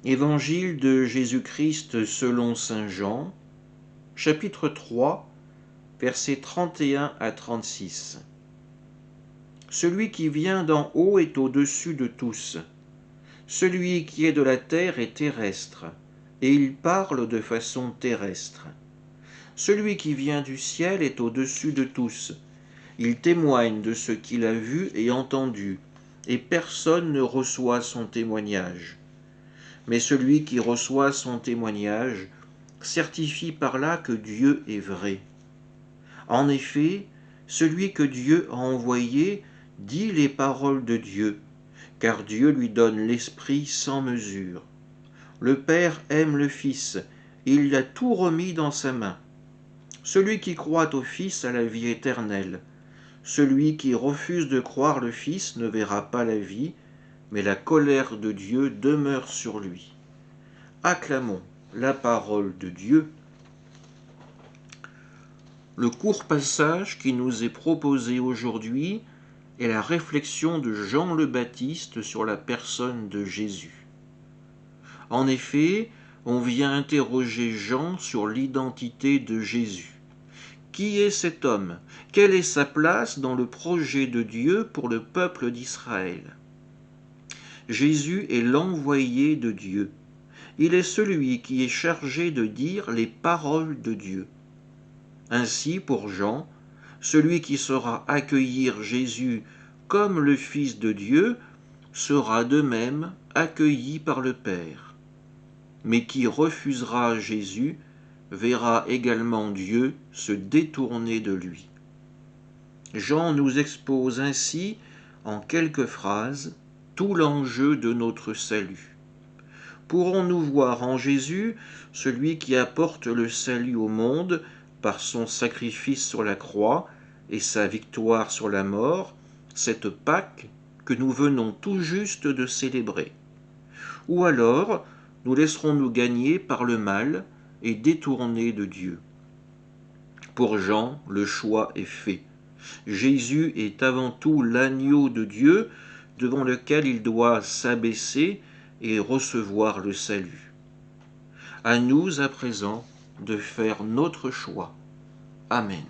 Évangile de Jésus-Christ selon saint Jean, chapitre 3, versets 31 à 36. Celui qui vient d'en haut est au-dessus de tous. Celui qui est de la terre est terrestre, et il parle de façon terrestre. Celui qui vient du ciel est au-dessus de tous. Il témoigne de ce qu'il a vu et entendu, et personne ne reçoit son témoignage. Mais celui qui reçoit son témoignage certifie par là que Dieu est vrai. En effet, celui que Dieu a envoyé dit les paroles de Dieu, car Dieu lui donne l'Esprit sans mesure. Le Père aime le Fils, et il a tout remis dans sa main. Celui qui croit au Fils a la vie éternelle. Celui qui refuse de croire le Fils ne verra pas la vie, mais la colère de Dieu demeure sur lui. Acclamons la parole de Dieu. Le court passage qui nous est proposé aujourd'hui est la réflexion de Jean le Baptiste sur la personne de Jésus. En effet, on vient interroger Jean sur l'identité de Jésus. Qui est cet homme? Quelle est sa place dans le projet de Dieu pour le peuple d'Israël? Jésus est l'envoyé de Dieu. Il est celui qui est chargé de dire les paroles de Dieu. Ainsi, pour Jean, celui qui saura accueillir Jésus comme le Fils de Dieu sera de même accueilli par le Père. Mais qui refusera Jésus verra également Dieu se détourner de lui. Jean nous expose ainsi, en quelques phrases, tout l'enjeu de notre salut. Pourrons-nous voir en Jésus celui qui apporte le salut au monde par son sacrifice sur la croix et sa victoire sur la mort, cette Pâque que nous venons tout juste de célébrer? Ou alors, nous laisserons-nous gagner par le mal et détourner de Dieu? Pour Jean, le choix est fait. Jésus est avant tout l'agneau de Dieu devant lequel il doit s'abaisser et recevoir le salut. À nous à présent de faire notre choix. Amen.